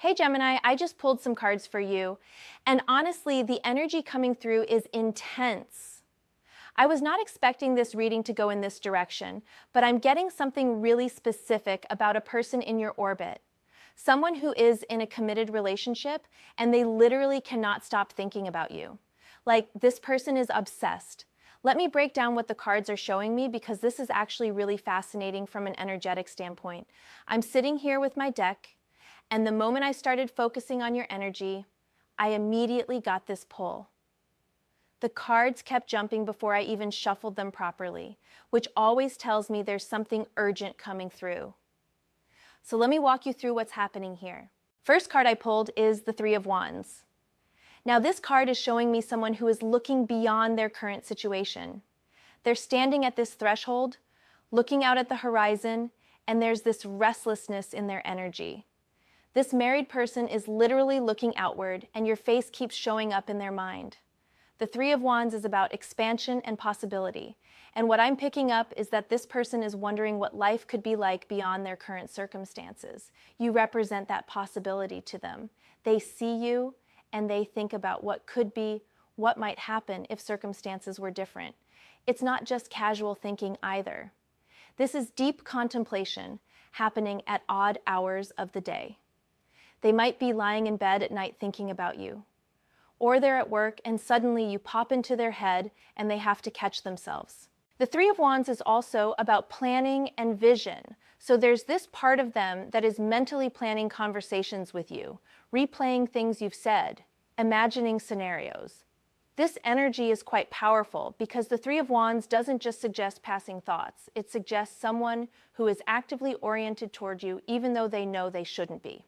Hey Gemini, I just pulled some cards for you, and honestly, the energy coming through is intense. I was not expecting this reading to go in this direction, but I'm getting something really specific about a person in your orbit. Someone who is in a committed relationship, and they literally cannot stop thinking about you. Like, this person is obsessed. Let me break down what the cards are showing me because this is actually really fascinating from an energetic standpoint. I'm sitting here with my deck, and the moment I started focusing on your energy, I immediately got this pull. The cards kept jumping before I even shuffled them properly, which always tells me there's something urgent coming through. So let me walk you through what's happening here. First card I pulled is the Three of Wands. Now this card is showing me someone who is looking beyond their current situation. They're standing at this threshold, looking out at the horizon, and there's this restlessness in their energy. This married person is literally looking outward, and your face keeps showing up in their mind. The Three of Wands is about expansion and possibility, and what I'm picking up is that this person is wondering what life could be like beyond their current circumstances. You represent that possibility to them. They see you, and they think about what could be, what might happen if circumstances were different. It's not just casual thinking either. This is deep contemplation happening at odd hours of the day. They might be lying in bed at night thinking about you. Or they're at work and suddenly you pop into their head and they have to catch themselves. The Three of Wands is also about planning and vision. So there's this part of them that is mentally planning conversations with you, replaying things you've said, imagining scenarios. This energy is quite powerful because the Three of Wands doesn't just suggest passing thoughts. It suggests someone who is actively oriented toward you even though they know they shouldn't be.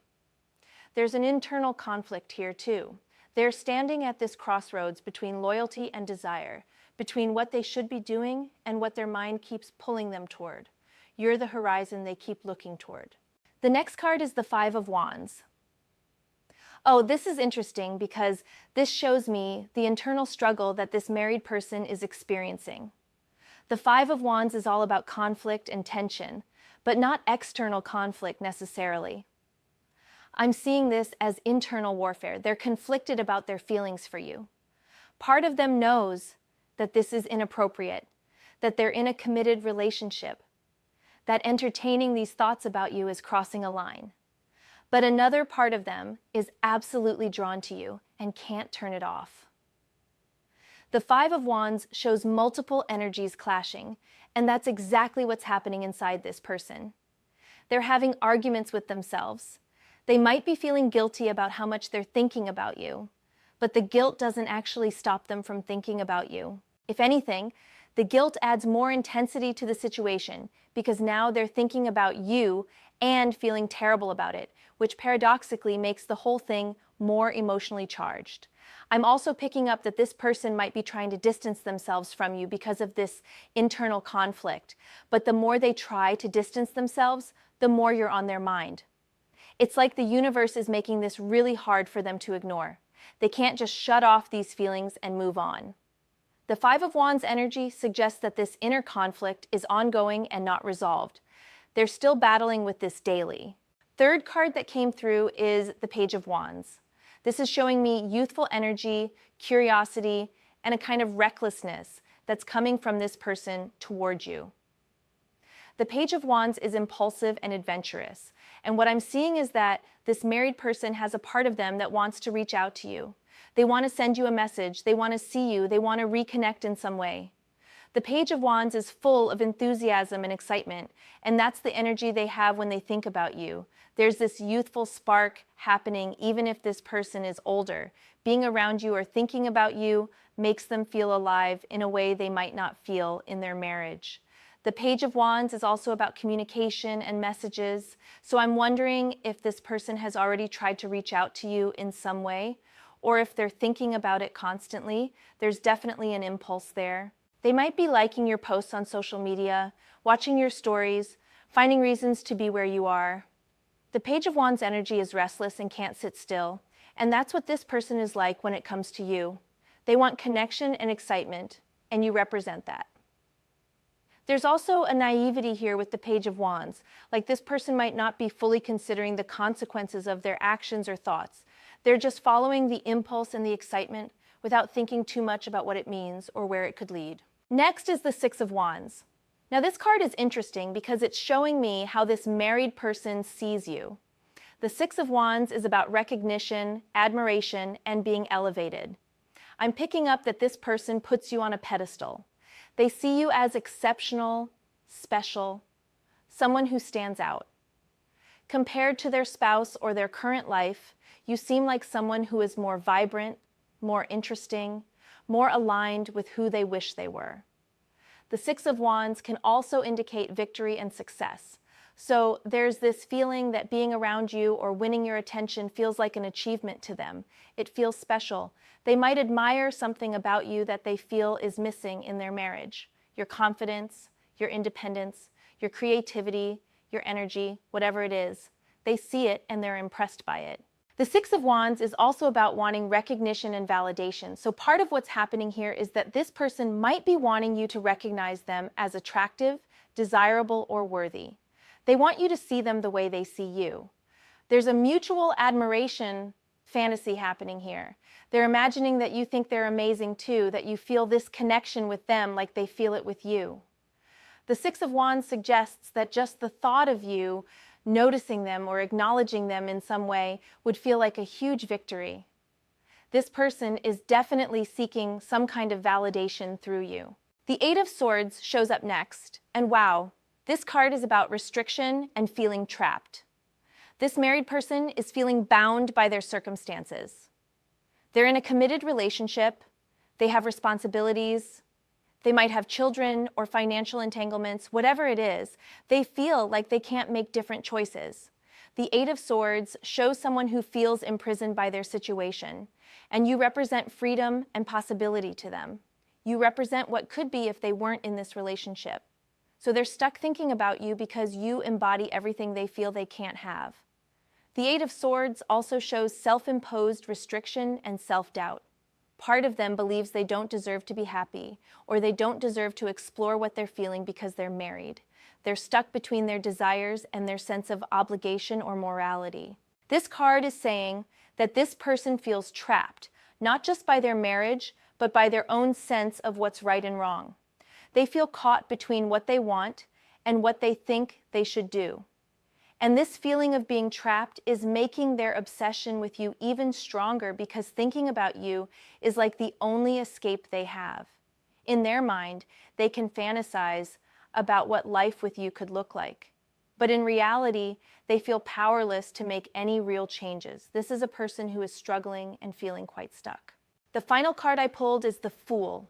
There's an internal conflict here too. They're standing at this crossroads between loyalty and desire, between what they should be doing and what their mind keeps pulling them toward. You're the horizon they keep looking toward. The next card is the Five of Wands. Oh, this is interesting because this shows me the internal struggle that this married person is experiencing. The Five of Wands is all about conflict and tension, but not external conflict necessarily. I'm seeing this as internal warfare. They're conflicted about their feelings for you. Part of them knows that this is inappropriate, that they're in a committed relationship, that entertaining these thoughts about you is crossing a line. But another part of them is absolutely drawn to you and can't turn it off. The Five of Wands shows multiple energies clashing, and that's exactly what's happening inside this person. They're having arguments with themselves. They might be feeling guilty about how much they're thinking about you, but the guilt doesn't actually stop them from thinking about you. If anything, the guilt adds more intensity to the situation because now they're thinking about you and feeling terrible about it, which paradoxically makes the whole thing more emotionally charged. I'm also picking up that this person might be trying to distance themselves from you because of this internal conflict, but the more they try to distance themselves, the more you're on their mind. It's like the universe is making this really hard for them to ignore. They can't just shut off these feelings and move on. The Five of Wands energy suggests that this inner conflict is ongoing and not resolved. They're still battling with this daily. Third card that came through is the Page of Wands. This is showing me youthful energy, curiosity, and a kind of recklessness that's coming from this person toward you. The Page of Wands is impulsive and adventurous. And what I'm seeing is that this married person has a part of them that wants to reach out to you. They want to send you a message. They want to see you. They want to reconnect in some way. The Page of Wands is full of enthusiasm and excitement, and that's the energy they have when they think about you. There's this youthful spark happening even if this person is older. Being around you or thinking about you makes them feel alive in a way they might not feel in their marriage. The Page of Wands is also about communication and messages, so I'm wondering if this person has already tried to reach out to you in some way, or if they're thinking about it constantly. There's definitely an impulse there. They might be liking your posts on social media, watching your stories, finding reasons to be where you are. The Page of Wands energy is restless and can't sit still, and that's what this person is like when it comes to you. They want connection and excitement, and you represent that. There's also a naivety here with the Page of Wands. Like this person might not be fully considering the consequences of their actions or thoughts. They're just following the impulse and the excitement without thinking too much about what it means or where it could lead. Next is the Six of Wands. Now this card is interesting because it's showing me how this married person sees you. The Six of Wands is about recognition, admiration, and being elevated. I'm picking up that this person puts you on a pedestal. They see you as exceptional, special, someone who stands out. Compared to their spouse or their current life, you seem like someone who is more vibrant, more interesting, more aligned with who they wish they were. The Six of Wands can also indicate victory and success. So there's this feeling that being around you or winning your attention feels like an achievement to them. It feels special. They might admire something about you that they feel is missing in their marriage. Your confidence, your independence, your creativity, your energy, whatever it is. They see it and they're impressed by it. The Six of Wands is also about wanting recognition and validation. So part of what's happening here is that this person might be wanting you to recognize them as attractive, desirable, or worthy. They want you to see them the way they see you. There's a mutual admiration fantasy happening here. They're imagining that you think they're amazing too, that you feel this connection with them like they feel it with you. The Six of Wands suggests that just the thought of you noticing them or acknowledging them in some way would feel like a huge victory. This person is definitely seeking some kind of validation through you. The Eight of Swords shows up next, and wow, this card is about restriction and feeling trapped. This married person is feeling bound by their circumstances. They're in a committed relationship, they have responsibilities, they might have children or financial entanglements, whatever it is, they feel like they can't make different choices. The Eight of Swords shows someone who feels imprisoned by their situation, and you represent freedom and possibility to them. You represent what could be if they weren't in this relationship. So they're stuck thinking about you because you embody everything they feel they can't have. The Eight of Swords also shows self-imposed restriction and self-doubt. Part of them believes they don't deserve to be happy, or they don't deserve to explore what they're feeling because they're married. They're stuck between their desires and their sense of obligation or morality. This card is saying that this person feels trapped, not just by their marriage, but by their own sense of what's right and wrong. They feel caught between what they want and what they think they should do. And this feeling of being trapped is making their obsession with you even stronger because thinking about you is like the only escape they have. In their mind, they can fantasize about what life with you could look like. But in reality, they feel powerless to make any real changes. This is a person who is struggling and feeling quite stuck. The final card I pulled is the Fool.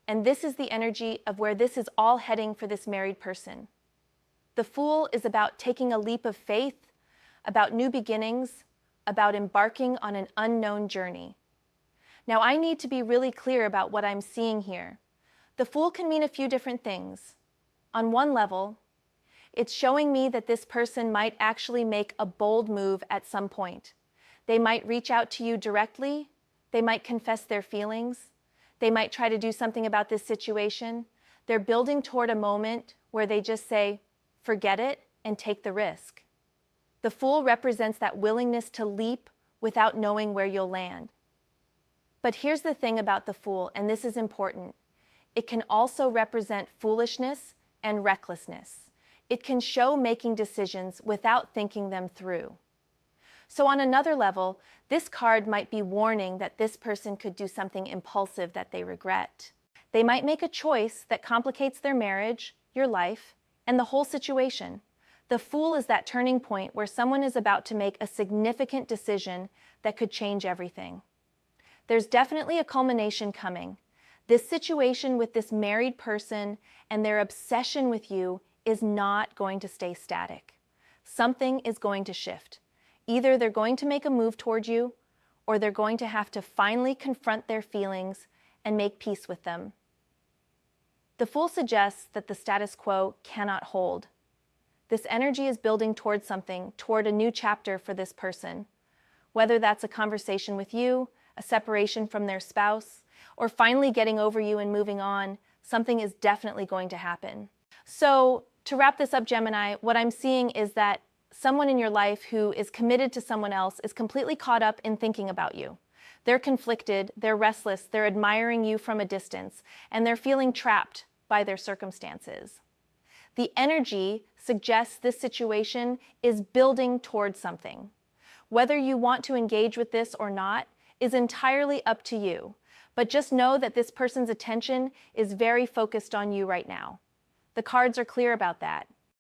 And this is the energy of where this is all heading for this married person. The Fool is about taking a leap of faith, about new beginnings, about embarking on an unknown journey. Now, I need to be really clear about what I'm seeing here. The Fool can mean a few different things. On one level, it's showing me that this person might actually make a bold move at some point. They might reach out to you directly, they might confess their feelings, they might try to do something about this situation. They're building toward a moment where they just say, forget it and take the risk. The Fool represents that willingness to leap without knowing where you'll land. But here's the thing about the Fool, and this is important. It can also represent foolishness and recklessness. It can show making decisions without thinking them through. So on another level, this card might be warning that this person could do something impulsive that they regret. They might make a choice that complicates their marriage, your life, and the whole situation. The Fool is that turning point where someone is about to make a significant decision that could change everything. There's definitely a culmination coming. This situation with this married person and their obsession with you is not going to stay static. Something is going to shift. Either they're going to make a move toward you, or they're going to have to finally confront their feelings and make peace with them. The Fool suggests that the status quo cannot hold. This energy is building towards something, toward a new chapter for this person. Whether that's a conversation with you, a separation from their spouse, or finally getting over you and moving on, something is definitely going to happen. So to wrap this up, Gemini, what I'm seeing is that someone in your life who is committed to someone else is completely caught up in thinking about you. They're conflicted, they're restless, they're admiring you from a distance, and they're feeling trapped by their circumstances. The energy suggests this situation is building towards something. Whether you want to engage with this or not is entirely up to you, but just know that this person's attention is very focused on you right now. The cards are clear about that.